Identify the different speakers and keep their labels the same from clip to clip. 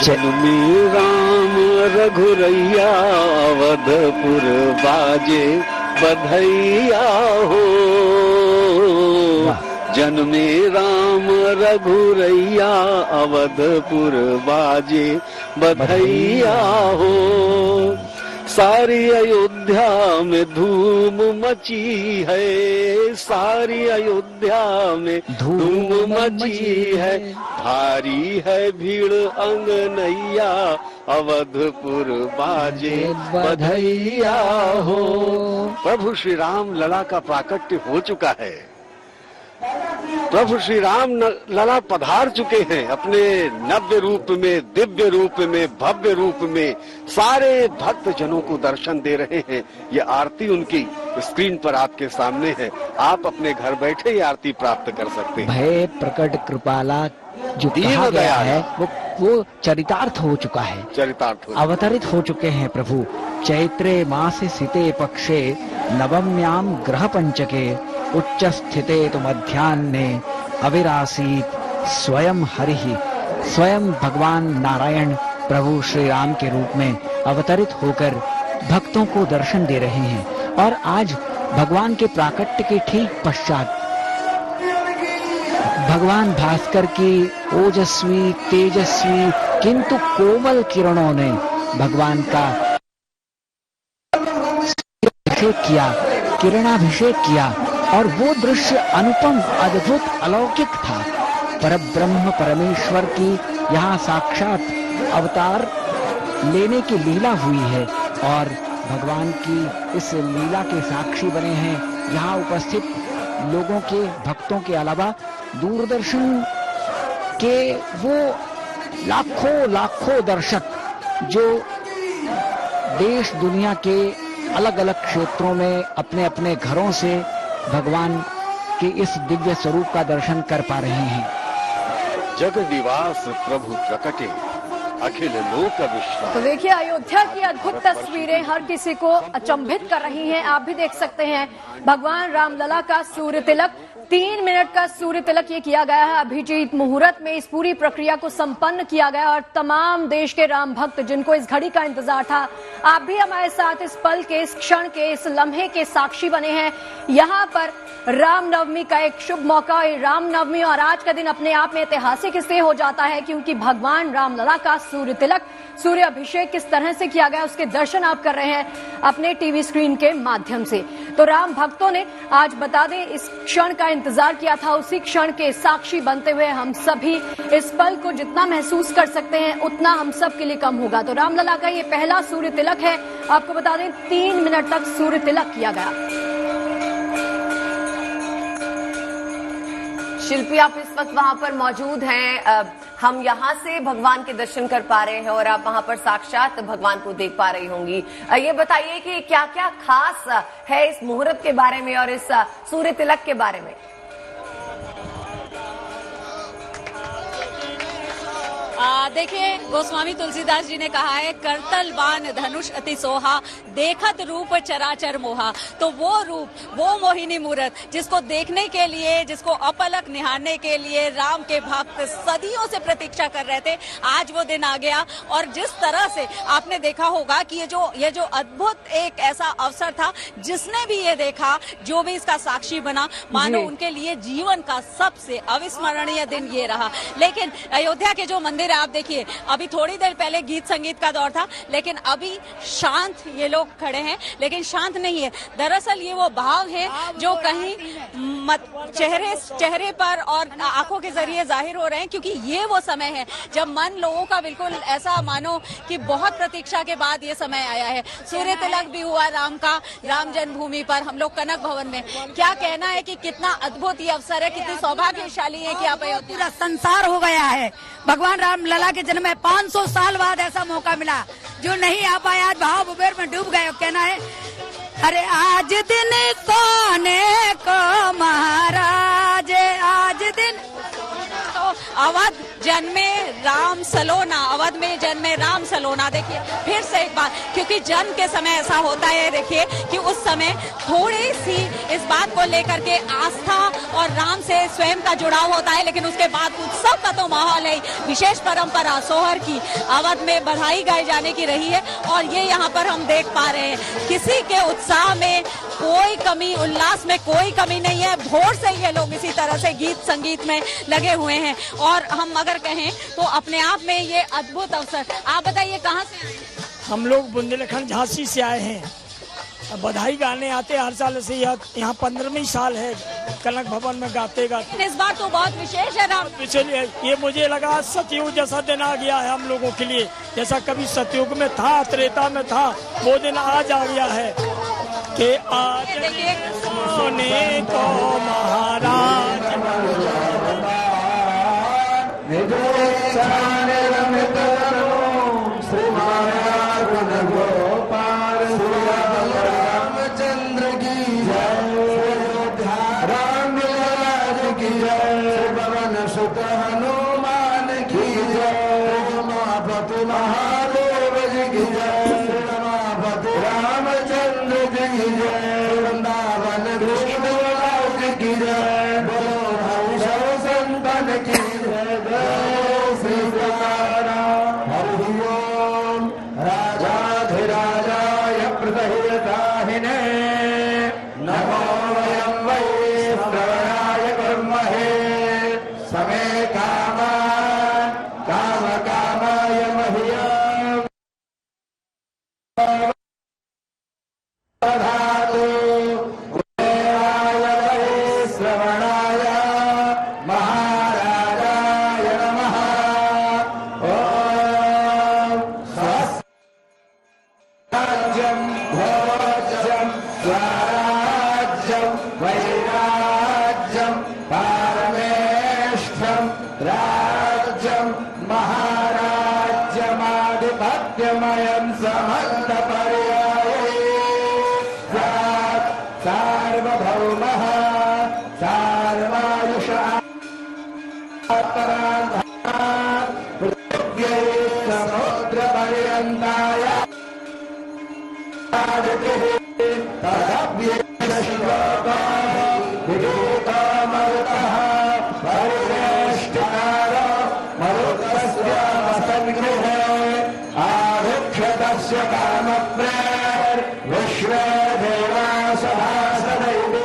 Speaker 1: जन्मी राम रघुरैया अवधपुर बाजे बधैया हो। जन्मे राम रघुरैया अवधपुर बाजे बधैया हो। सारी अयोध्या में धूम मची है, सारी अयोध्या में धूम मची है। भारी है भीड़ अंगनैया अवधपुर बाजे बधैया हो। प्रभु श्री राम लला का प्राकट्य हो चुका है। प्रभु श्री राम लला पधार चुके हैं अपने नव्य रूप में, दिव्य रूप में, भव्य रूप में। सारे भक्त जनों को दर्शन दे रहे हैं। ये आरती उनकी स्क्रीन पर आपके सामने है। आप अपने घर बैठे ही आरती प्राप्त कर सकते हैं।
Speaker 2: भय प्रकट कृपाला जो कहा गया है वो चरितार्थ हो चुका है,
Speaker 1: चरितार्थ
Speaker 2: अवतरित हो चुके हैं प्रभु। चैत्रे मासे सिते पक्षे नवम्याम ग्रह पंचके उच्च स्थिते तो मध्याह्ने अविरासीत स्वयं हरिहि। स्वयं भगवान नारायण प्रभु श्री राम के रूप में अवतरित होकर भक्तों को दर्शन दे रहे हैं। और आज भगवान के प्राकट्य के ठीक पश्चात भगवान भास्कर की ओजस्वी तेजस्वी किंतु कोमल किरणों ने भगवान का अभिषेक किया, किरणाभिषेक किया। और वो दृश्य अनुपम, अद्भुत, अलौकिक था। परब्रह्म परमेश्वर की यहाँ साक्षात अवतार लेने की लीला हुई है और भगवान की इस लीला के साक्षी बने हैं यहाँ उपस्थित लोगों के, भक्तों के अलावा दूरदर्शन के वो लाखों लाखों दर्शक जो देश दुनिया के अलग अलग क्षेत्रों में अपने अपने घरों से भगवान के इस दिव्य स्वरूप का दर्शन कर पा रहे हैं।
Speaker 1: जग निवास प्रभु प्रकटे अखिल लोक विश्वास।
Speaker 3: तो देखिए अयोध्या की अद्भुत तस्वीरें हर किसी को अचंभित कर रही हैं। आप भी देख सकते हैं भगवान रामलला का सूर्य तिलक, 3 मिनट का सूर्य तिलक ये किया गया है। अभिजीत मुहूर्त में इस पूरी प्रक्रिया को संपन्न किया गया और तमाम देश के राम भक्त जिनको इस घड़ी का इंतजार था, आप भी हमारे साथ इस पल के, इस क्षण के, इस लम्हे के साक्षी बने हैं। यहाँ पर रामनवमी का एक शुभ मौका, रामनवमी और आज का दिन अपने आप में ऐतिहासिक इसलिए हो जाता है क्योंकि भगवान रामलला का सूर्य तिलक, सूर्य अभिषेक किस तरह से किया गया उसके दर्शन आप कर रहे हैं अपने टीवी स्क्रीन के माध्यम से। तो राम भक्तों ने आज बता दें इस क्षण का इंतजार किया था, उसी क्षण के साक्षी बनते हुए हम सभी इस पल को जितना महसूस कर सकते हैं उतना हम सब के लिए कम होगा। तो रामलला का ये पहला सूर्य तिलक है। आपको बता दें 3 मिनट तक सूर्य तिलक किया गया। शिल्पी आप इस वक्त वहां पर मौजूद हैं, हम यहाँ से भगवान के दर्शन कर पा रहे हैं और आप वहां पर साक्षात भगवान को देख पा रही होंगी। ये बताइए कि क्या क्या खास है इस मुहूर्त के बारे में और इस सूर्य तिलक के बारे में।
Speaker 4: देखिए गोस्वामी तुलसीदास जी ने कहा है करतल बाण धनुष अति सोहा देखत रूप चराचर मोहा। तो वो रूप, वो मोहिनी मूरत जिसको देखने के लिए, जिसको अपलक निहारने के लिए राम के भक्त सदियों से प्रतीक्षा कर रहे थे, आज वो दिन आ गया। और जिस तरह से आपने देखा होगा कि ये जो अद्भुत एक ऐसा अवसर था, जिसने भी ये देखा, जो भी इसका साक्षी बना, मानो उनके लिए जीवन का सबसे अविस्मरणीय दिन ये रहा। लेकिन अयोध्या के जो मंदिर आप देखिए, अभी थोड़ी देर पहले गीत संगीत का दौर था, लेकिन अभी शांत ये लोग खड़े हैं, लेकिन शांत नहीं है। दरअसल ये वो भाव है जो कहीं चेहरे पर और आंखों के जरिए जाहिर हो रहे हैं, क्योंकि ये वो समय है जब मन लोगों का बिल्कुल ऐसा मानो कि बहुत प्रतीक्षा के बाद ये समय आया है। सूर्य तिलक भी हुआ राम का, राम जन्मभूमि पर, हम लोग कनक भवन में। क्या कहना है कि कितना अद्भुत ये अवसर है, कितनी सौभाग्यशाली है कि आप
Speaker 5: पूरा संसार हो गया है। भगवान राम लला के जन्म में 500 साल बाद ऐसा मौका मिला, जो नहीं आ पाया आज भाव भुबेर में डूब गए। कहना है अरे आज दिन सोने को महाराज, आज दिन।
Speaker 4: तो अवध जन्मे राम सलोना, अवध में जन्मे राम सलोना। देखिए फिर से एक बार, क्योंकि जन्म के समय ऐसा होता है, देखिए कि उस समय थोड़ी सी इस बात को लेकर के आस्था और राम से स्वयं का जुड़ाव होता है, लेकिन उसके बाद उत्सव का तो माहौल है। विशेष परंपरा सोहर की अवध में बधाई गाई जाने की रही है और ये यहाँ पर हम देख पा रहे हैं किसी के उत्साह में कोई कमी, उल्लास में कोई कमी नहीं है। भोर से ये लोग इसी तरह से गीत संगीत में लगे हुए हैं और हम अगर कहें तो अपने आप में ये अद्भुत अवसर। आप बताइए कहाँ से आए?
Speaker 6: हम लोग बुंदेलखंड झांसी से आए हैं। बधाई गाने आते हर साल से, यहाँ 15वीं साल है कनक भवन में गाते गाते।
Speaker 4: इस बार तो बहुत विशेष है राम।
Speaker 6: ये मुझे लगा सतयुग जैसा दिन आ गया है हम लोगों के लिए, जैसा कभी सतयुग में था, त्रेता में था, वो दिन आज आ गया है कि आज सोने को महाराज
Speaker 7: रामचंद्र की राम की पवन सुत हनुमान की रमापति महादेव जी की रमापति रामचंद्र जी की वृंदावन विष्णुराज की बोलो हर्षव संतन की श्री हरि ओम। राजाधिराजाय प्रदहिताहिने नमो वयं वै श्रवणाय कर्महे समे कामान् कामकामाय मह्यम् दधातु। कुबेराय वै श्रवणाय महाराजाय नमः। ओम स्वस्ति भोज्यं स्वराज्यं वैराज्यं पारमेष्ठं राज्यं महाराज्यमाधिपत्यमयं समन्तपर्याये सार्वभौमः सार्वायुषः पृथिव्यै समुद्रपर्यन्ताय आरुक्षतस्य कामप्रेर विश्वे देवा सभासदैवे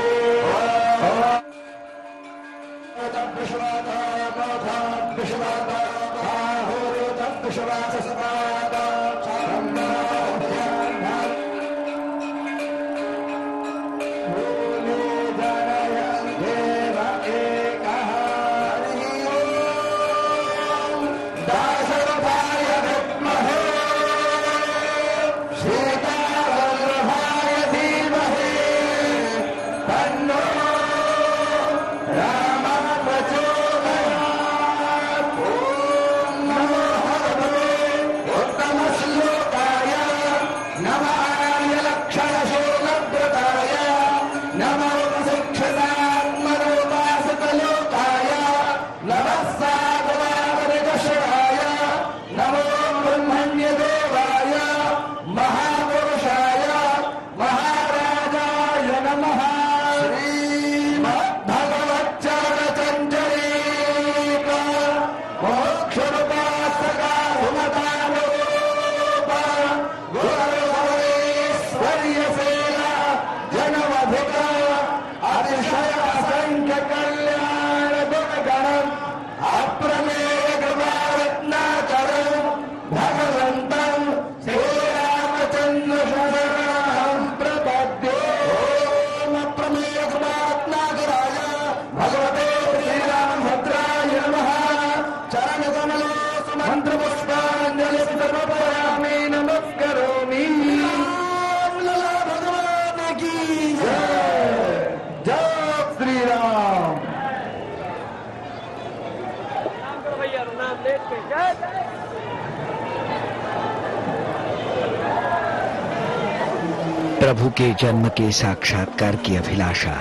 Speaker 2: प्रभु के जन्म के साक्षात्कार की अभिलाषा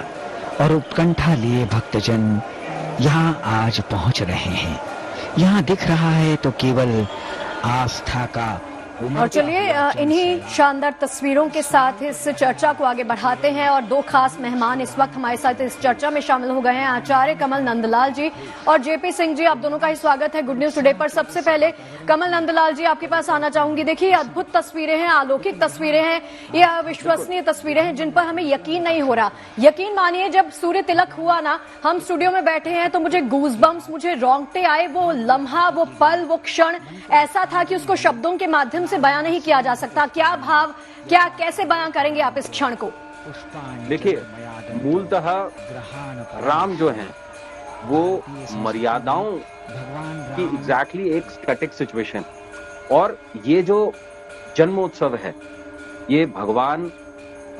Speaker 2: और उत्कंठा लिए भक्तजन यहाँ आज पहुंच रहे हैं। यहाँ दिख रहा है तो केवल आस्था का।
Speaker 3: और चलिए इन्हीं शानदार तस्वीरों के साथ इस चर्चा को आगे बढ़ाते हैं और दो खास मेहमान इस वक्त हमारे साथ इस चर्चा में शामिल हो गए हैं, आचार्य कमल नंदलाल जी और जेपी सिंह जी। आप दोनों का ही स्वागत है गुड न्यूज टुडे पर। सबसे पहले कमल नंदलाल जी आपके पास आना चाहूंगी। देखिए अद्भुत तस्वीरें हैं, अलौकिक तस्वीरें हैं, ये अविश्वसनीय तस्वीरें हैं जिन पर हमें यकीन नहीं हो रहा। यकीन मानिए जब सूर्य तिलक हुआ ना, हम स्टूडियो में बैठे हैं तो मुझे गूज़बम्प्स, मुझे रोंगटे आए। वो लम्हा, वो पल, वो क्षण ऐसा था कि उसको शब्दों के माध्यम से बयां नहीं किया जा सकता। क्या भाव, क्या कैसे बयां करेंगे आप इस क्षण को?
Speaker 8: देखिए मूलतः राम जो हैं वो मर्यादाओं की एग्जैक्टली एक स्टैटिक सिचुएशन, और ये जो जन्मोत्सव है ये भगवान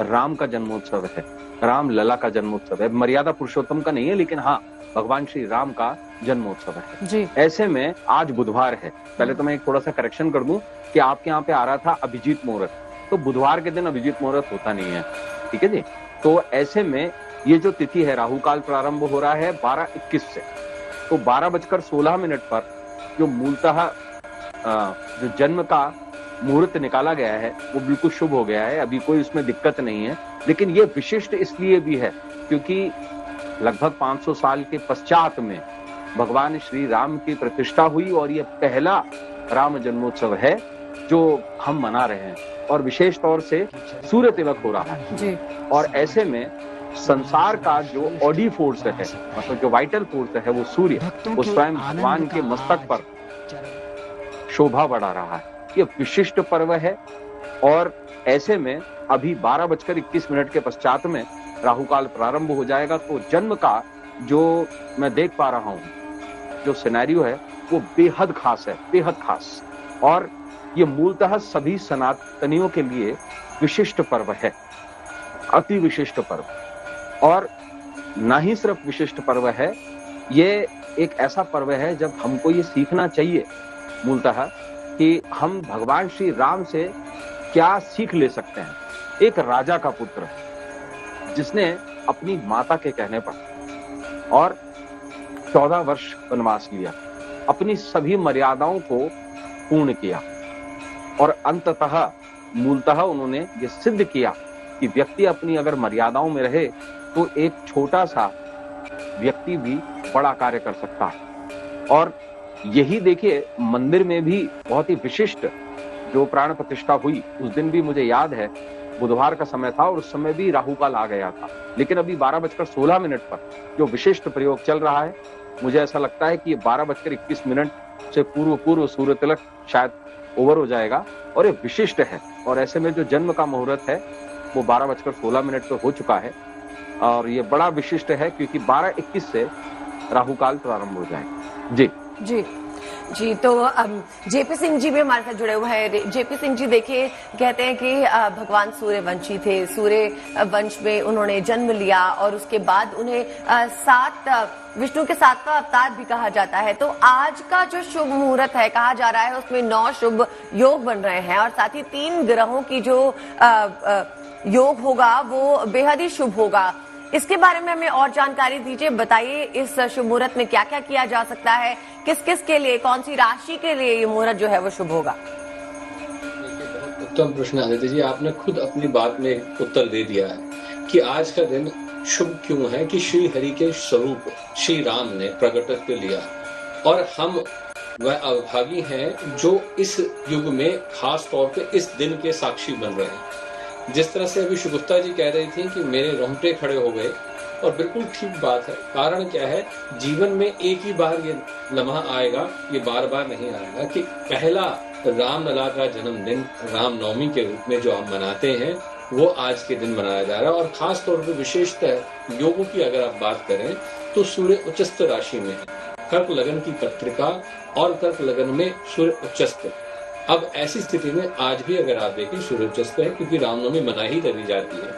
Speaker 8: राम का जन्मोत्सव है, राम लला का जन्मोत्सव है, मर्यादा पुरुषोत्तम का नहीं है, लेकिन हाँ भगवान श्री राम का जन्मोत्सव है जी। ऐसे में आज बुधवार है। पहले तो मैं एक थोड़ा सा करेक्शन कर दूं कि आपके यहाँ पे आ रहा था अभिजीत मुहूर्त, तो बुधवार के दिन अभिजीत मुहूर्त होता नहीं है, ठीक है जी। तो ऐसे में ये जो तिथि है राहु काल प्रारंभ हो रहा है 12:21 से, तो 12:16 पर जो मूलतः जो जन्म का मुहूर्त निकाला गया है वो बिल्कुल शुभ हो गया है, अभी कोई उसमें दिक्कत नहीं है। लेकिन ये विशिष्ट इसलिए भी है क्योंकि लगभग 500 साल के पश्चात में भगवान श्री राम की प्रतिष्ठा हुई और ये पहला राम जन्मोत्सव है जो हम मना रहे हैं, और विशेष तौर से सूर्य तिलक हो रहा है जी। और ऐसे में संसार का जो ऑडी फोर्स है, मतलब जो वाइटल फोर्स है वो सूर्य, वो स्वयं भगवान के मस्तक पर शोभा बढ़ा रहा है। ये विशिष्ट पर्व है और ऐसे में अभी 12:21 के पश्चात में राहु काल प्रारंभ हो जाएगा। तो जन्म का जो मैं देख पा रहा हूं, जो सिनेरियो है वो बेहद खास है, बेहद खास, और ये मूलतः सभी सनातनियों के लिए विशिष्ट पर्व है, अति विशिष्ट पर्व। और ना ही सिर्फ विशिष्ट पर्व है, ये एक ऐसा पर्व है जब हमको ये सीखना चाहिए मूलतः कि हम भगवान श्री राम से क्या सीख ले सकते हैं। एक राजा का पुत्र जिसने अपनी माता के कहने पर और 14 वर्ष वनवास लिया, अपनी सभी मर्यादाओं को पूर्ण किया और अंततः मूलतः उन्होंने ये सिद्ध किया कि व्यक्ति अपनी अगर मर्यादाओं में रहे तो एक छोटा सा व्यक्ति भी बड़ा कार्य कर सकता है। और यही देखिए मंदिर में भी बहुत ही विशिष्ट जो प्राण प्रतिष्ठा हुई, उस दिन भी मुझे याद है बुधवार का समय था और उस समय भी राहु काल आ गया था, लेकिन अभी 12:16 पर जो विशिष्ट प्रयोग चल रहा है, मुझे ऐसा लगता है कि ये 12:21 से पूर्व सूर्य तिलक शायद ओवर हो जाएगा और ये विशिष्ट है। और ऐसे में जो जन्म का मुहूर्त है वो 12:16 पर हो चुका है और ये बड़ा विशिष्ट है क्योंकि 12:21 से राहु काल प्रारंभ हो जाएगा। जी
Speaker 9: जी जी। तो जेपी सिंह जी भी हमारे साथ जुड़े हुए हैं। जेपी सिंह जी देखिए, कहते हैं कि भगवान सूर्यवंशी थे, सूर्य वंश में उन्होंने जन्म लिया और उसके बाद उन्हें विष्णु के 7वां अवतार भी कहा जाता है। तो आज का जो शुभ मुहूर्त है कहा जा रहा है उसमें 9 शुभ योग बन रहे हैं और साथ ही 3 ग्रहों की जो योग होगा वो बेहद ही शुभ होगा। इसके बारे में हमें और जानकारी दीजिए, बताइए इस शुभ मुहूर्त में क्या क्या किया जा सकता है, किस किस के लिए, कौन सी राशि के लिए ये मुहूर्त जो है वो शुभ होगा?
Speaker 10: उत्तम प्रश्न आदित्य जी, आपने खुद अपनी बात में उत्तर दे दिया है कि आज का दिन शुभ क्यों है कि श्री हरि के स्वरूप श्री राम ने प्रकटत्व लिया और हम वह अभागी हैं जो इस युग में खास तौर पे इस दिन के साक्षी बन रहे हैं। जिस तरह से अभी शुभुक्ता जी कह रही थी कि मेरे रोंगटे खड़े हो गए, और बिल्कुल ठीक बात है। कारण क्या है, जीवन में एक ही बार ये लम्हा आएगा, ये बार बार नहीं आएगा कि पहला रामलला का जन्मदिन रामनवमी के रूप में जो हम मनाते हैं वो आज के दिन मनाया जा रहा है। और खास तौर पर विशेषतः योगों की अगर आप बात करें तो सूर्य उच्चस्थ राशि में है, कर्क लगन की पत्रिका और कर्क लगन में सूर्य उच्चस्थ। अब ऐसी स्थिति में आज भी अगर आप देखें सूर्य उच्चस्थ है क्योंकि रामनवमी मनाही करी जाती है।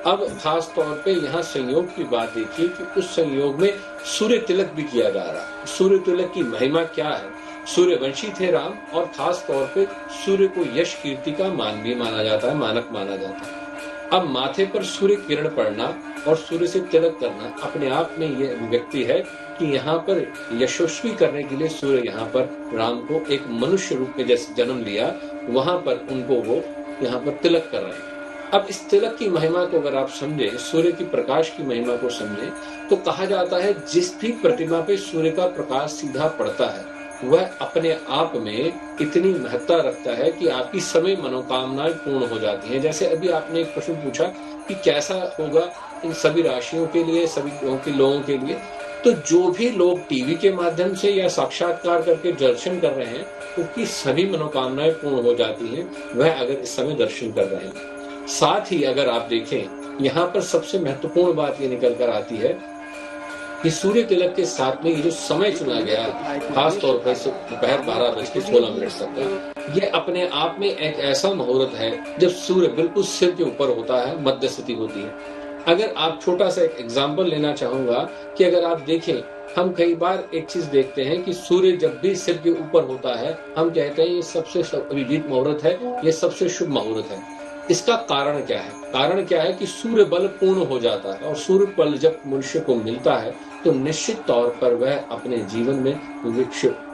Speaker 10: अब खास तौर पे यहाँ संयोग की बात देखिए कि उस संयोग में सूर्य तिलक भी किया जा रहा है। सूर्य तिलक की महिमा क्या है? सूर्यवंशी थे राम और खास तौर पे सूर्य को यश कीर्ति का मान भी माना जाता है, मानक माना जाता है। अब माथे पर सूर्य किरण पड़ना और सूर्य से तिलक करना अपने आप में ये अभिव्यक्ति है कि यहाँ पर यशस्वी करने के लिए सूर्य यहाँ पर राम को एक मनुष्य रूप में जैसे जन्म लिया, वहां पर उनको वो यहाँ पर तिलक कर रहे हैं। अब इस तिलक की महिमा को अगर आप समझे, सूर्य की प्रकाश की महिमा को समझे, तो कहा जाता है जिस भी प्रतिमा पे सूर्य का प्रकाश सीधा पड़ता है वह अपने आप में इतनी महत्ता रखता है कि आपकी सभी मनोकामनाएं पूर्ण हो जाती हैं। जैसे अभी आपने एक प्रश्न पूछा कि कैसा होगा इन सभी राशियों के लिए, सभी लोगों के लिए, तो जो भी लोग टीवी के माध्यम से या साक्षात्कार करके दर्शन कर रहे हैं उनकी सभी मनोकामनाएं पूर्ण हो जाती हैं, वह अगर इस समय दर्शन कर रहे हैं। साथ ही अगर आप देखें, यहाँ पर सबसे महत्वपूर्ण बात ये निकल कर आती है कि सूर्य तिलक के साथ में ये जो समय चुना गया, खास तौर पर दोपहर 12:16 तक, ये अपने आप में एक ऐसा मुहूर्त है जब सूर्य बिल्कुल सिर के ऊपर होता है, मध्य स्थिति होती है। अगर आप छोटा सा एक एग्जाम्पल लेना चाहूंगा कि अगर आप देखें, हम कई बार एक चीज देखते हैं कि सूर्य जब भी सिर के ऊपर होता है हम कहते हैं ये सबसे अभिजीत मुहूर्त है, ये सबसे शुभ मुहूर्त है। इसका कारण क्या है? कारण क्या है कि सूर्य बल पूर्ण हो जाता है और सूर्य बल जब मनुष्य को मिलता है तो निश्चित तौर पर वह अपने जीवन में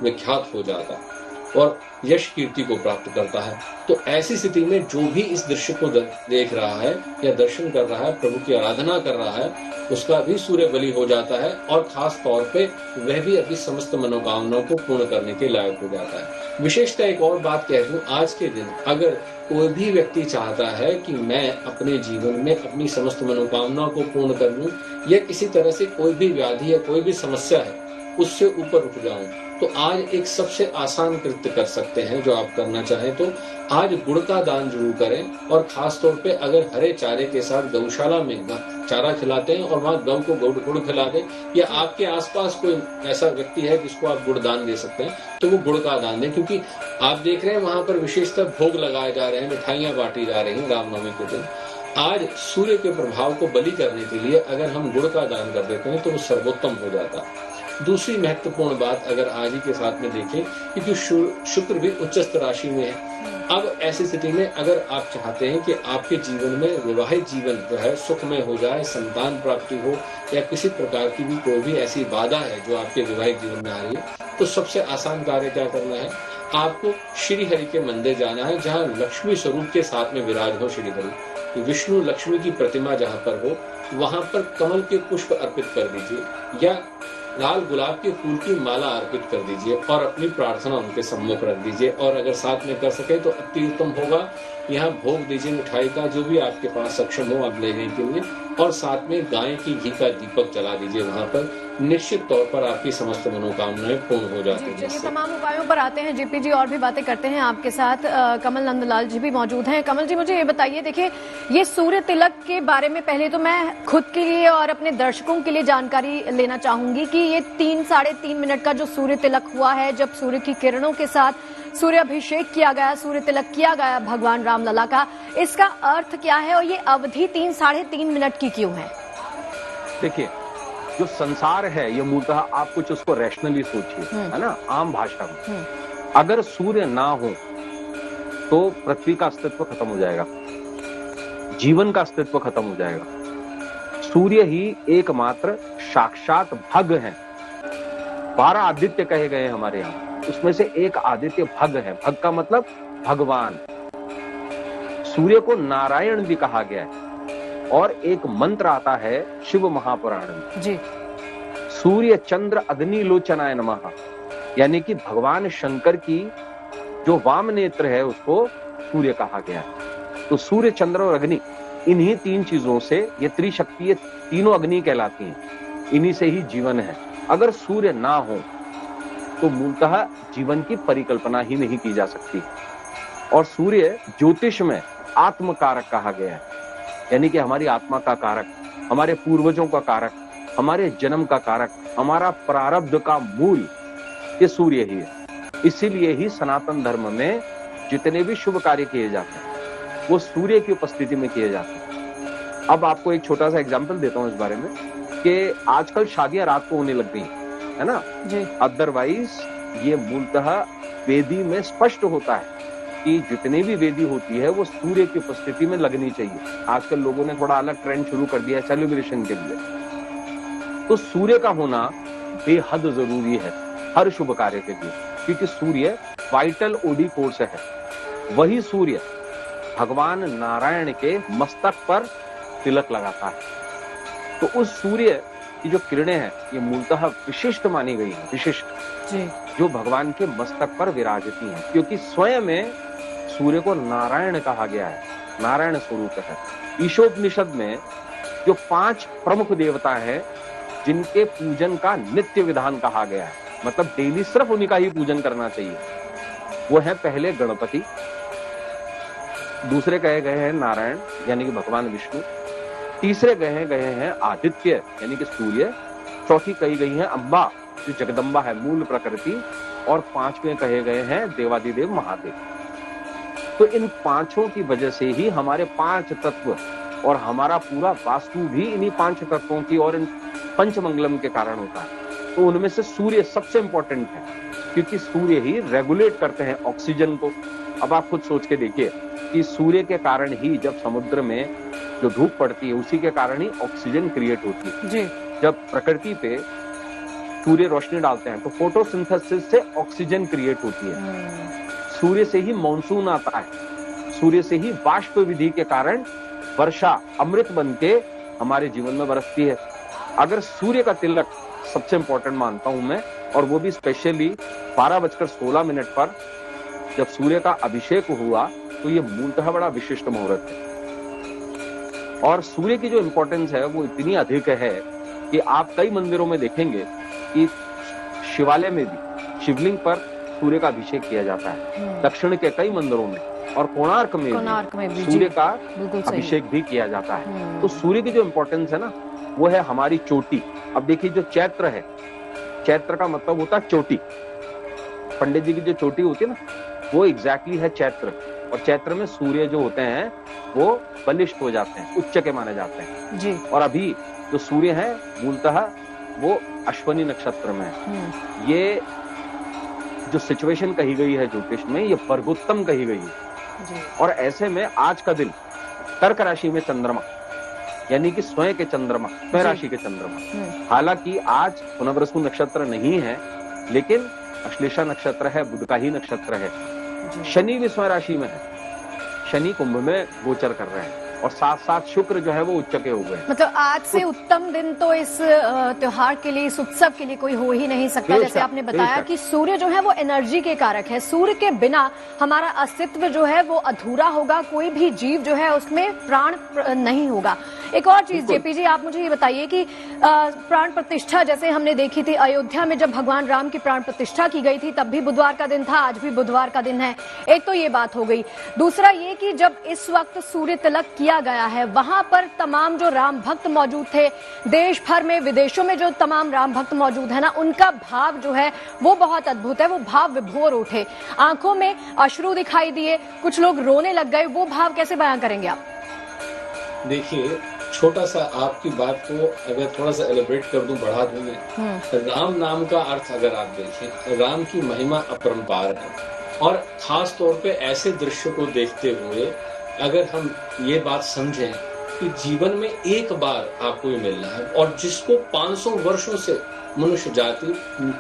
Speaker 10: विख्यात हो जाता है और यश कीर्ति को प्राप्त करता है। तो ऐसी स्थिति में जो भी इस दृश्य को देख रहा है या दर्शन कर रहा है, प्रभु की आराधना कर रहा है, उसका भी सूर्य बलि हो जाता है और खास तौर पे वह भी अपनी समस्त मनोकामनाओं को पूर्ण करने के लायक हो जाता है। विशेषतः एक और बात कह दूं, आज के दिन अगर कोई भी व्यक्ति चाहता है कि मैं अपने जीवन में अपनी समस्त मनोकामनाओं को पूर्ण कर लूं या किसी तरह से कोई भी व्याधि या कोई भी समस्या है उससे ऊपर उठ जाऊं, तो आज एक सबसे आसान कृत्य कर सकते हैं। जो आप करना चाहें तो आज गुड़ का दान जरूर करें और खास तौर पे अगर हरे चारे के साथ गौशाला में चारा खिलाते हैं और वहाँ गौ को गुड़ खिला दें, या आपके आसपास कोई ऐसा व्यक्ति है जिसको आप गुड़ दान दे सकते हैं तो वो गुड़ का दान दें, क्योंकि आप देख रहे हैं वहां पर विशेषतः भोग लगाए जा रहे हैं, मिठाइयां बांटी जा रही हैं रामनवमी के दिन। आज सूर्य के प्रभाव को बलि करने के लिए अगर हम गुड़ का दान कर देते हैं तो वो सर्वोत्तम हो जाता है। दूसरी महत्वपूर्ण बात अगर आज ही के साथ में देखें, क्योंकि शुक्र भी उच्चस्थ राशि में है। अब ऐसी स्थिति में अगर आप चाहते हैं कि आपके जीवन में विवाहित जीवन जो है सुखमय हो जाए, संतान प्राप्ति हो या किसी प्रकार की भी कोई भी ऐसी बाधा है जो आपके विवाहित जीवन में आ रही है, तो सबसे आसान कार्य क्या करना है, आपको श्री हरि के मंदिर जाना है जहाँ लक्ष्मी स्वरूप के साथ में विराज हो श्री हरि। विष्णु लक्ष्मी की प्रतिमा जहाँ पर हो वहां पर कमल के पुष्प अर्पित कर दीजिए या लाल गुलाब के फूल की माला अर्पित कर दीजिए और अपनी प्रार्थना उनके सम्मुख रख दीजिए। और अगर साथ में कर सके तो अति उत्तम होगा, यहाँ भोग दीजिए मिठाई का, जो भी आपके पास सक्षम हो आप लेने के लिए, और साथ में गाय की घी का दीपक जला दीजिए वहां पर। निश्चित तौर पर आपकी समस्त मनोकामनाएं पूर्ण हो जाती हैं।
Speaker 3: चलिए तमाम उपायों पर आते हैं जेपी जी, और भी बातें करते हैं आपके साथ। कमल नंदलाल जी भी मौजूद हैं। कमल जी, मुझे ये बताइए, देखिए ये सूर्य तिलक के बारे में पहले तो मैं खुद के लिए और अपने दर्शकों के लिए जानकारी लेना चाहूंगी कि ये 3-3.5 मिनट का जो सूर्य तिलक हुआ है, जब सूर्य की किरणों के साथ सूर्य अभिषेक किया गया, सूर्य तिलक किया गया भगवान रामलला का, इसका अर्थ क्या है और ये अवधि 3-3.5 मिनट की क्यों है?
Speaker 8: देखिए, जो संसार है ये मूलतः आप कुछ उसको रैशनली सोचिए, है ना, आम भाषा में। अगर सूर्य ना हो तो पृथ्वी का अस्तित्व खत्म हो जाएगा, जीवन का अस्तित्व खत्म हो जाएगा। सूर्य ही एकमात्र साक्षात भग है। 12 आदित्य कहे गए हमारे यहाँ, उसमें से एक आदित्य भग है। भग का मतलब भगवान। सूर्य को नारायण भी कहा गया है और एक मंत्र आता है शिव महापुराण में जी, सूर्य चंद्र अग्नि लोचनाय नमः, यानी कि भगवान शंकर की जो वाम नेत्र है उसको सूर्य कहा गया है। तो सूर्य चंद्र और अग्नि, इन्हीं 3 चीजों से ये त्रिशक्ति, ये तीनों अग्नि कहलाती हैं, इन्हीं से ही जीवन है। अगर सूर्य ना हो तो मूलतः जीवन की परिकल्पना ही नहीं की जा सकती। और सूर्य ज्योतिष में आत्म कारक कहा गया है, यानी कि हमारी आत्मा का कारक, हमारे पूर्वजों का कारक, हमारे जन्म का कारक, हमारा प्रारब्ध का मूल ये सूर्य ही है। इसीलिए ही सनातन धर्म में जितने भी शुभ कार्य किए जाते हैं वो सूर्य की उपस्थिति में किए जाते हैं। अब आपको एक छोटा सा एग्जाम्पल देता हूं इस बारे में कि आजकल शादियां रात को होने लग गई है ना जी। अदरवाइज ये मूलतः वेदी में स्पष्ट होता है कि जितनी भी वेदी होती है वो सूर्य की उपस्थिति में लगनी चाहिए। आजकल लोगों ने थोड़ा अलग ट्रेंड शुरू कर दिया है सेलिब्रेशन के लिए। तो सूर्य का होना बेहद जरूरी है हर शुभ कार्य के लिए, क्योंकि सूर्य वाइटल ओडी फोर्स है। वही सूर्य भगवान नारायण के मस्तक पर तिलक लगाता है। तो उस सूर्य की जो किरणें हैं ये मूलतः विशिष्ट मानी गई है, विशिष्ट
Speaker 3: जी।
Speaker 8: जो भगवान के मस्तक पर विराजती हैं, क्योंकि स्वयं में सूर्य को नारायण कहा गया है, नारायण स्वरूप है। ईशोपनिषद में जो 5 प्रमुख देवता हैं जिनके पूजन का नित्य विधान कहा गया है, मतलब डेली सिर्फ उन्हीं का ही पूजन करना चाहिए, वो है पहले गणपति, दूसरे कहे गए हैं नारायण यानी कि भगवान विष्णु, तीसरे कहे गए हैं आदित्य यानी कि सूर्य, चौथी कही गई है अम्बा जो जगदम्बा है मूल प्रकृति, और 5वें कहे गए हैं देवादिदेव महादेव। तो इन 5 की वजह से ही हमारे 5 तत्व और हमारा पूरा वास्तु भी इन्हीं 5 तत्वों की और इन पंचमंगलम के कारण होता है। तो उनमें से सूर्य सबसे इंपॉर्टेंट है, क्योंकि सूर्य ही रेगुलेट करते हैं ऑक्सीजन को। अब आप खुद सोच के देखिए कि सूर्य के कारण ही जब समुद्र में जो धूप पड़ती है उसी के कारण ही ऑक्सीजन क्रिएट होती है
Speaker 3: जी।
Speaker 8: जब प्रकृति पे सूर्य रोशनी डालते हैं तो फोटोसिंथेसिस से ऑक्सीजन क्रिएट होती है। सूर्य से ही मॉनसून आता है, सूर्य से ही बाष्प विधि के कारण वर्षा अमृत बन के हमारे जीवन में बरसती है। अगर सूर्य का तिलक सबसे इंपॉर्टेंट मानता हूं मैं, और वो भी स्पेशली 12:16 पर जब सूर्य का अभिषेक हुआ, तो ये मूलतः बड़ा विशिष्ट मुहूर्त है। और सूर्य की जो इंपॉर्टेंस है वो इतनी अधिक है कि आप कई मंदिरों में देखेंगे कि शिवालय में भी शिवलिंग पर सूर्य का अभिषेक किया जाता है, दक्षिण के कई मंदिरों में, और कोणार्क में भी सूर्य का अभिषेक भी किया जाता है। तो सूर्य की जो इंपॉर्टेंस है ना, वो है हमारी चोटी। अब देखिए जो चैत्र है, चैत्र का मतलब होता है चोटी। पंडित जी की जो चोटी होती है ना, वो एग्जैक्टली है चैत्र। और चैत्र में सूर्य जो होते हैं वो बलिष्ठ हो जाते हैं, उच्च के माने जाते हैं
Speaker 3: जी।
Speaker 8: और अभी जो सूर्य है मूलतः वो अश्वनी नक्षत्र में है। ये जो सिचुएशन कही गई है ज्योतिष में, ये वर्गोत्तम कही गई है। और ऐसे में आज का दिन कर्क राशि में चंद्रमा यानी कि स्वयं के चंद्रमा, स्वयं राशि के चंद्रमा, हालांकि आज पुनर्वसु नक्षत्र नहीं है, लेकिन अश्लेषा नक्षत्र है, बुध का ही नक्षत्र है। शनि भी स्वयं राशि में है, शनि कुंभ में गोचर कर रहे हैं, और साथ साथ शुक्र जो है वो उच्च के हो गए।
Speaker 3: मतलब आज से उत्तम दिन तो इस त्योहार के लिए, इस उत्सव के लिए कोई हो ही नहीं सकता। जैसे आपने बताया कि सूर्य जो है वो एनर्जी के कारक है, सूर्य के बिना हमारा अस्तित्व जो है वो अधूरा होगा, कोई भी जीव जो है उसमें प्राण नहीं होगा। एक और चीज जेपी जी, आप मुझे ये बताइए कि प्राण प्रतिष्ठा जैसे हमने देखी थी अयोध्या में, जब भगवान राम की प्राण प्रतिष्ठा की गई थी तब भी बुधवार का दिन था, आज भी बुधवार का दिन है। एक तो ये बात हो गई। दूसरा ये कि जब इस वक्त सूर्य तिलक किया गया है, वहां पर तमाम जो राम भक्त मौजूद थे, देश भर में विदेशों में जो तमाम राम भक्त मौजूद है ना, उनका भाव जो है वो बहुत अद्भुत है। वो भाव विभोर उठे, आंखों में अश्रु दिखाई दिए, कुछ लोग रोने लग गए। वो भाव कैसे बयां करेंगे आप?
Speaker 10: देखिए, छोटा सा आपकी बात को अगर थोड़ा सा एलिब्रेट कर दूं, बढ़ा दूं मैं, राम नाम का अर्थ अगर आप देखें, राम की महिमा अपरंपार है। और खास तौर पे ऐसे दृश्य को देखते हुए अगर हम ये बात समझें कि जीवन में एक बार आपको ये मिलना है, और जिसको 500 वर्षों से मनुष्य जाति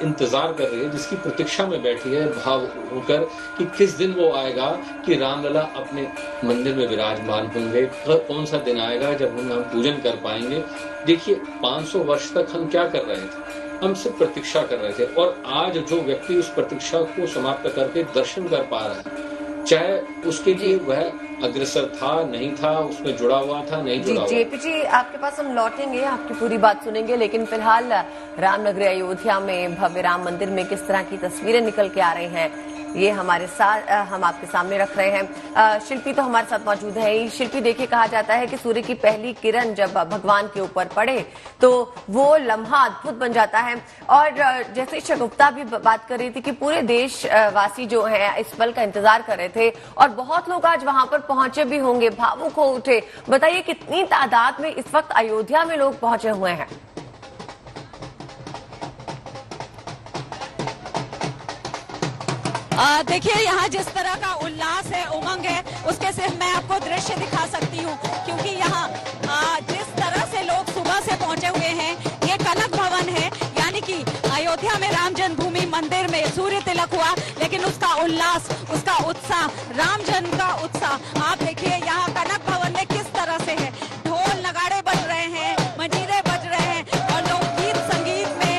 Speaker 10: इंतजार कर रही है, जिसकी प्रतीक्षा में बैठी है भाव होकर कि किस दिन वो आएगा कि रामलला अपने मंदिर में विराजमान होंगे, कौन सा दिन आएगा जब हम पूजन कर पाएंगे। देखिए, 500 वर्ष तक हम क्या कर रहे थे, हम सिर्फ प्रतीक्षा कर रहे थे, और आज जो व्यक्ति उस प्रतीक्षा को समाप्त करके दर्शन कर पा रहा है, चाहे उसके लिए वह अग्रसर था, नहीं था, उसमें जुड़ा हुआ था, नहीं जुड़ा हुआ।
Speaker 9: जेपी जी, आपके पास हम लौटेंगे, आपकी पूरी बात सुनेंगे, लेकिन फिलहाल रामनगरी अयोध्या में भव्य राम मंदिर में किस तरह की तस्वीरें निकल के आ रही हैं, ये हमारे साथ हम आपके सामने रख रहे हैं। शिल्पी तो हमारे साथ मौजूद है। शिल्पी, देखिए, कहा जाता है कि सूर्य की पहली किरण जब भगवान के ऊपर पड़े तो वो लम्हा अद्भुत बन जाता है। और जैसे शगुफ्ता भी बात कर रही थी कि पूरे देशवासी जो हैं इस पल का इंतजार कर रहे थे, और बहुत लोग आज वहां पर पहुंचे भी होंगे, भावुक हो उठे। बताइए, कितनी तादाद में इस वक्त अयोध्या में लोग पहुंचे हुए हैं?
Speaker 4: देखिए यहाँ जिस तरह का उल्लास है, उमंग है, उसके सिर्फ मैं आपको दृश्य दिखा सकती हूँ, क्योंकि यहाँ जिस तरह से लोग सुबह से पहुंचे हुए हैं, ये कनक भवन है, यानी कि अयोध्या में राम जन्मभूमि मंदिर में सूर्य तिलक हुआ, लेकिन उसका उल्लास, उसका उत्साह, राम जन्म का उत्साह आप देखिए यहाँ कनक भवन में किस तरह से है। ढोल नगाड़े बज रहे हैं, मंजीरे बज रहे हैं और लोग गीत संगीत में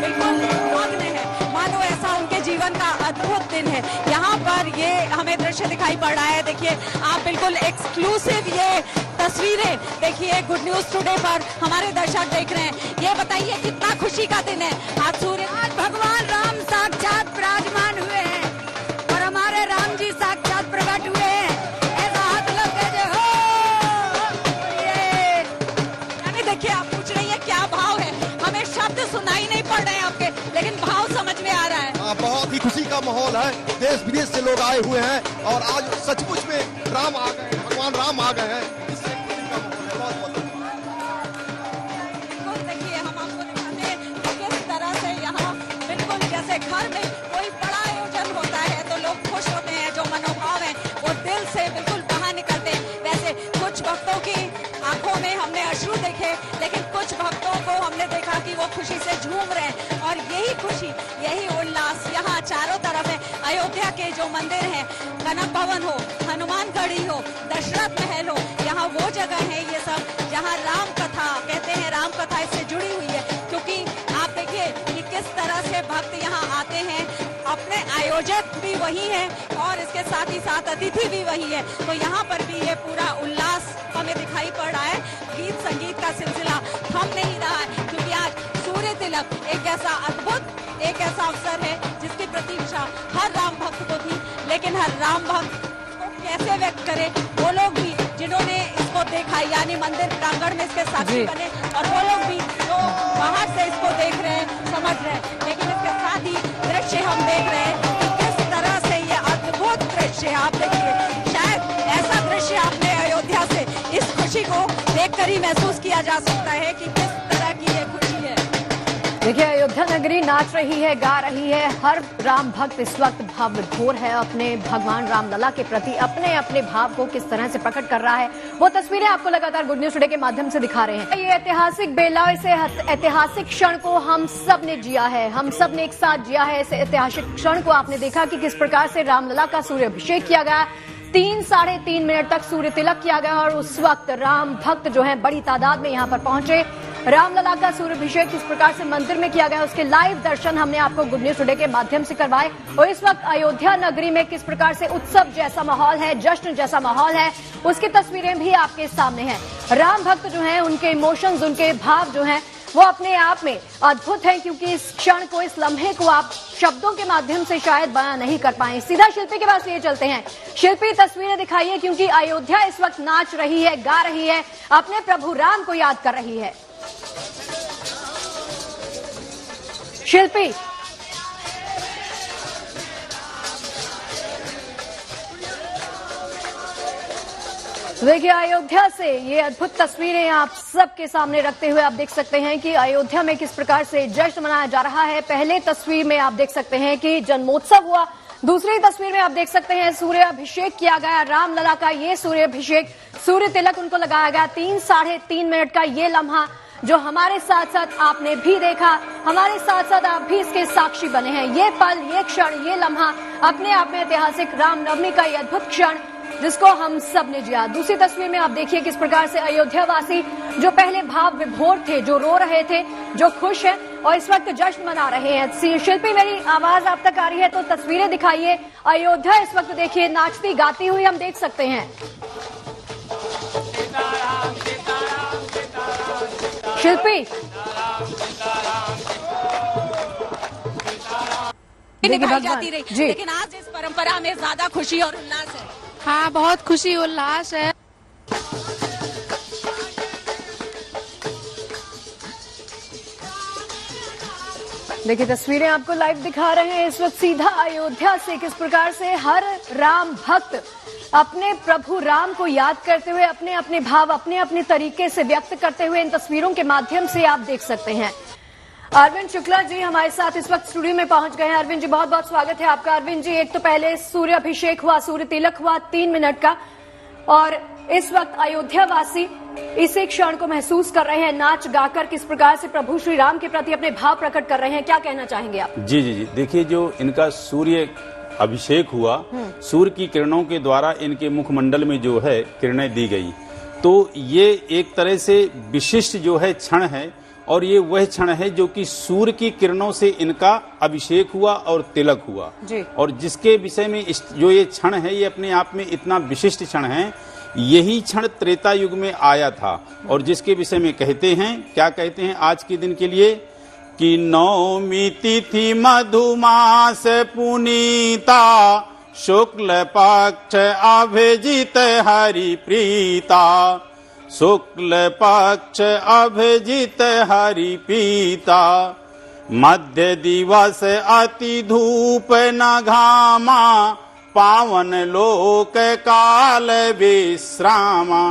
Speaker 4: बिल्कुल मग्न हैं, मानो ऐसा उनके जीवन का अद्भुत दिन है। यहाँ पर ये हमें दृश्य दिखाई पड़ रहा है, देखिए आप बिल्कुल एक्सक्लूसिव ये तस्वीरें देखिए गुड न्यूज टुडे पर हमारे दर्शक देख रहे हैं। ये बताइए कितना खुशी का दिन है आज
Speaker 5: आज भगवान राम साक्षात विराजमान हुए हैं और हमारे राम जी साक्षात प्रकट हुए हैं। ऐसा हाथ लग गए हो
Speaker 4: यानी देखिए आप पूछ रही है क्या भाव है, हमें शब्द सुनाई नहीं पड़ रहे हैं आपके, लेकिन भाव समझ में आ रहा है।
Speaker 11: बहुत ही खुशी का माहौल है, देश विदेश से लोग आए हुए हैं और आज सचमुच में राम आ गए, भगवान राम आ गए हैं।
Speaker 4: देखिए हम आपको दिखाते हैं किस तरह से यहाँ बिल्कुल जैसे घर में कोई बड़ा आयोजन होता है तो लोग खुश होते हैं, जो मनोभाव है वो दिल से बिल्कुल बाहर निकलते हैं। वैसे कुछ भक्तों की आंखों में हमने अश्रु देखे, लेकिन कुछ भक्तों को हमने देखा कि वो खुशी से झूम रहे हैं और यही खुशी, यही उल्लास यहाँ चारों तरफ है। अयोध्या के जो मंदिर हैं, कनक भवन हो, हनुमानगढ़ी हो, दशरथ महल हो, यहाँ वो जगह है ये सब जहाँ राम कथा कहते हैं, राम कथा इससे जुड़ी हुई है, क्योंकि आप देखिए कि किस तरह से भक्त यहाँ आते हैं, अपने आयोजक भी वही है और इसके साथ ही साथ अतिथि भी वही है। तो यहाँ पर भी ये पूरा उल्लास हमें दिखाई पड़ रहा है। गीत संगीत का सिलसिला थम नहीं रहा है, क्योंकि आज सूर्य तिलक एक ऐसा अद्भुत, एक ऐसा अवसर है जिसकी प्रतीक्षा हर राम भक्त को थी, लेकिन हर राम भक्त को कैसे व्यक्त करे, वो लोग भी जिन्होंने इसको देखा, यानी मंदिर प्रांगण में इसके साक्षी बने, और वो लोग भी जो बाहर से इसको देख रहे हैं, समझ रहे हैं, लेकिन इसके साथ ही दृश्य हम देख रहे हैं कि किस तरह से ये अद्भुत दृश्य आप देखिए। शायद ऐसा दृश्य आपने अयोध्या से इस खुशी को देखकर ही महसूस किया जा सकता है कि किस तरह की ये खुशी है।
Speaker 3: देखिए अयोध्या नगरी नाच रही है, गा रही है, हर राम भक्त इस वक्त भाव विभोर है, अपने भगवान रामलला के प्रति अपने अपने भाव को किस तरह से प्रकट कर रहा है, वो तस्वीरें आपको लगातार गुड न्यूज टुडे के माध्यम से दिखा रहे हैं। ये ऐतिहासिक बेला, इसे ऐतिहासिक क्षण को हम सब ने जिया है, हम सब ने एक साथ जिया है। इस ऐतिहासिक क्षण को आपने देखा कि किस प्रकार से रामलला का सूर्य अभिषेक किया गया, 3-3.5 मिनट तक सूर्य तिलक किया गया और उस वक्त राम भक्त जो है बड़ी तादाद में यहाँ पर पहुंचे। रामलला का सूर्याभिषेक किस प्रकार से मंदिर में किया गया, उसके लाइव दर्शन हमने आपको गुड न्यूज टुडे के माध्यम से करवाए। और इस वक्त अयोध्या नगरी में किस प्रकार से उत्सव जैसा माहौल है, जश्न जैसा माहौल है, उसकी तस्वीरें भी आपके सामने हैं। राम भक्त जो हैं, उनके इमोशंस, उनके भाव जो हैं, वो अपने आप में अद्भुत है, क्योंकि इस क्षण को, इस लम्हे को आप शब्दों के माध्यम से शायद बयां नहीं कर पाए। सीधा शिल्पी के पास लिए चलते हैं। शिल्पी तस्वीरें दिखाइए, क्योंकि अयोध्या इस वक्त नाच रही है, गा रही है, अपने प्रभु राम को याद कर रही है। शिल्पी देखिए अयोध्या से ये अद्भुत तस्वीरें आप सबके सामने रखते हुए आप देख सकते हैं कि अयोध्या में किस प्रकार से जश्न मनाया जा रहा है। पहले तस्वीर में आप देख सकते हैं कि जन्मोत्सव हुआ, दूसरी तस्वीर में आप देख सकते हैं सूर्य अभिषेक किया गया, रामलला का ये सूर्य अभिषेक, सूर्य तिलक उनको लगाया गया। 3-3.5 मिनट का ये लम्हा जो हमारे साथ साथ आपने भी देखा, हमारे साथ साथ आप भी इसके साक्षी बने हैं। ये पल, ये क्षण, ये लम्हा अपने आप में ऐतिहासिक, रामनवमी का ये अद्भुत क्षण जिसको हम सब ने जिया। दूसरी तस्वीर में आप देखिए किस प्रकार से अयोध्यावासी जो पहले भाव विभोर थे, जो रो रहे थे, जो खुश हैं और इस वक्त जश्न मना रहे हैं। शिल्पी मेरी आवाज आप तक आ रही है तो तस्वीरें दिखाइए। अयोध्या इस वक्त देखिए नाचती गाती हुई हम देख सकते हैं। शिल्पी
Speaker 4: निभाई जाती रही, लेकिन आज इस परंपरा में ज्यादा खुशी और उल्लास है।
Speaker 5: हाँ, बहुत खुशी उल्लास है।
Speaker 3: देखिए तस्वीरें आपको लाइव दिखा रहे हैं इस वक्त सीधा अयोध्या से, किस प्रकार से हर राम भक्त अपने प्रभु राम को याद करते हुए अपने अपने भाव अपने अपने तरीके से व्यक्त करते हुए इन तस्वीरों के माध्यम से आप देख सकते हैं। अरविंद शुक्ला जी हमारे साथ इस वक्त स्टूडियो में पहुंच गए हैं। अरविंद जी बहुत बहुत स्वागत है आपका। अरविंद जी, एक तो पहले सूर्य अभिषेक हुआ, सूर्य तिलक हुआ 3 मिनट का, और इस वक्त अयोध्या वासी इसी क्षण को महसूस कर रहे हैं, नाच गाकर किस प्रकार से प्रभु श्री राम के प्रति अपने भाव प्रकट कर रहे हैं। क्या कहना चाहेंगे आप?
Speaker 12: जी जी जी, देखिए जो इनका सूर्य अभिषेक हुआ, सूर्य की किरणों के द्वारा इनके मुखमंडल में जो है किरणें दी गई, तो ये एक तरह से विशिष्ट जो है क्षण है, और ये वह क्षण है जो कि सूर्य की किरणों से इनका अभिषेक हुआ और तिलक हुआ
Speaker 3: जी।
Speaker 12: और जिसके विषय में जो ये क्षण है ये अपने आप में इतना विशिष्ट क्षण है। यही क्षण त्रेता युग में आया था, और जिसके विषय में कहते हैं, क्या कहते हैं आज के दिन के लिए, कि नवमी तिथि मधुमास पुनीता, शुक्ल पक्ष अभिजित हरि प्रीता, शुक्ल पक्ष अभिजित हरि पीता, मध्य दिवस अति धूप न घामा, पावन लोक काल विश्रामा।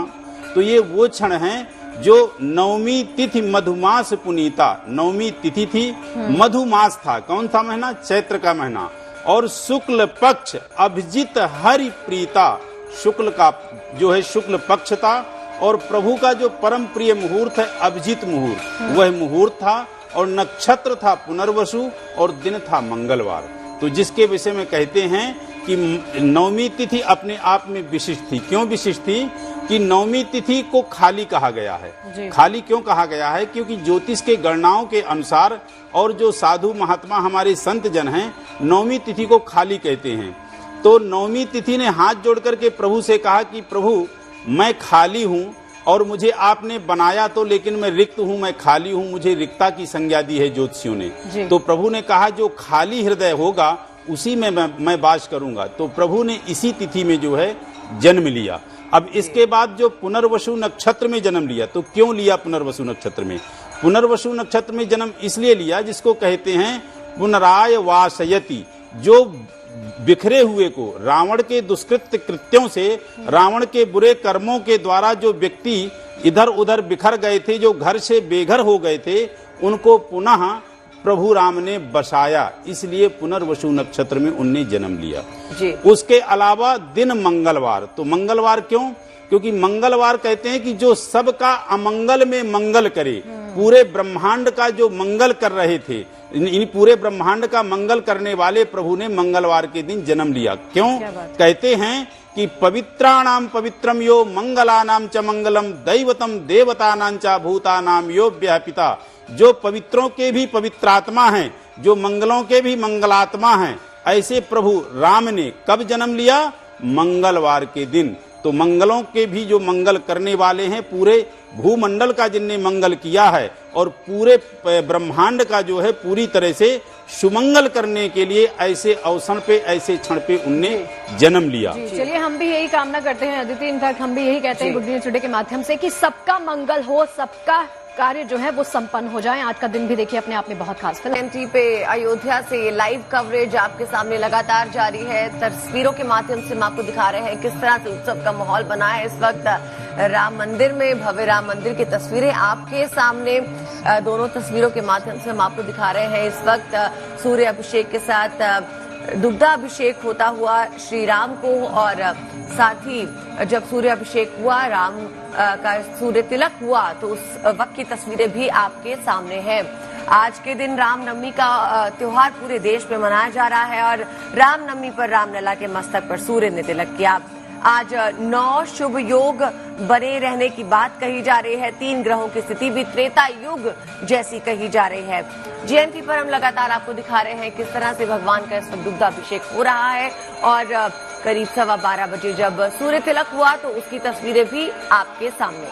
Speaker 12: तो ये वो क्षण है जो नवमी तिथि मधुमास पुनीता, नवमी तिथि थी, मधुमास था, कौन था महीना? चैत्र का महीना, और शुक्ल पक्ष अभिजित हरि प्रीता, शुक्ल का जो है शुक्ल पक्ष था, और प्रभु का जो परम प्रिय मुहूर्त है अभिजित मुहूर्त, वह मुहूर्त था, और नक्षत्र था पुनर्वसु, और दिन था मंगलवार। तो जिसके विषय में कहते हैं कि नवमी तिथि अपने आप में विशिष्ट थी। क्यों विशिष्ट थी? कि नवमी तिथि को खाली कहा गया है। खाली क्यों कहा गया है? क्योंकि ज्योतिष के गणनाओं के अनुसार, और जो साधु महात्मा हमारे संत जन हैं, नवमी तिथि को खाली कहते हैं। तो नवमी तिथि ने हाथ जोड़ करके प्रभु से कहा कि प्रभु मैं खाली हूँ, और मुझे आपने बनाया तो, लेकिन मैं रिक्त हूँ, मैं खाली हूँ, मुझे रिक्ता की संज्ञा दी है ज्योतिषियों ने। तो प्रभु ने कहा जो खाली हृदय होगा उसी में मैं वास करूंगा। तो प्रभु ने इसी तिथि में जो है जन्म लिया। अब इसके बाद जो पुनर्वसु नक्षत्र में जन्म लिया, तो क्यों लिया पुनर्वसु नक्षत्र में? पुनर्वसु नक्षत्र में जन्म इसलिए लिया जिसको कहते हैं पुनराय वासयति, जो बिखरे हुए को, रावण के दुष्कृत्य कृत्यों से, रावण के बुरे कर्मों के द्वारा जो व्यक्ति इधर उधर बिखर गए थे, जो घर से बेघर हो गए थे, उनको पुनः प्रभु राम ने बसाया, इसलिए पुनर्वसु नक्षत्र में उनने जन्म लिया जी। उसके अलावा दिन मंगलवार, तो मंगलवार क्यों? क्योंकि मंगलवार कहते हैं कि जो सबका अमंगल में मंगल करे, पूरे ब्रह्मांड का जो मंगल कर रहे थे, इन पूरे ब्रह्मांड का मंगल करने वाले प्रभु ने मंगलवार के दिन जन्म लिया। क्यों? कहते हैं कि पवित्राणाम पवित्रम यो मंगलानाम च मंगलम, दैवतम देवतानां च भूतानाम यो व्यापिता। जो पवित्रों के भी पवित्रात्मा हैं, जो मंगलों के भी मंगलात्मा हैं, ऐसे प्रभु राम ने कब जन्म लिया? मंगलवार के दिन। तो मंगलों के भी जो मंगल करने वाले हैं, पूरे भूमंडल का जिनने मंगल किया है, और पूरे ब्रह्मांड का जो है पूरी तरह से सुमंगल करने के लिए ऐसे अवसर पे, ऐसे क्षण पे उनने जन्म लिया।
Speaker 3: चलिए हम भी यही कामना करते हैं अदिति, इनफैक्ट हम भी यही कहते हैं गुड न्यूज टुडे के माध्यम से कि सबका मंगल हो, सबका कार्य जो है वो संपन्न हो जाए। आज का दिन भी देखिए अपने आप में बहुत खास।
Speaker 9: TNT पे अयोध्या से लाइव कवरेज आपके सामने लगातार जारी है। तस्वीरों के माध्यम से हम आपको दिखा रहे हैं किस तरह से उत्सव का माहौल बना है। इस वक्त राम मंदिर में, भव्य राम मंदिर की तस्वीरें आपके सामने, दोनों तस्वीरों के माध्यम से हम आपको दिखा रहे हैं। इस वक्त सूर्य अभिषेक के साथ दुग्धाभिषेक होता हुआ श्री राम को, और साथ ही जब सूर्य अभिषेक हुआ, राम का सूर्य तिलक हुआ, तो उस वक्त की तस्वीरें भी आपके सामने हैं। आज के दिन रामनवमी का त्योहार पूरे देश में मनाया जा रहा है, और रामनवमी पर रामलला के मस्तक पर सूर्य ने तिलक किया। आज 9 शुभ योग बने रहने की बात कही जा रही है। 3 ग्रहों की स्थिति भी त्रेता युग जैसी कही जा रही है। जीएनटी पर हम लगातार आपको दिखा रहे हैं किस तरह से भगवान का इस वक्त दुग्धाभिषेक हो रहा है, और करीब 12:15 बजे जब सूर्य तिलक हुआ तो उसकी तस्वीरें भी आपके सामने।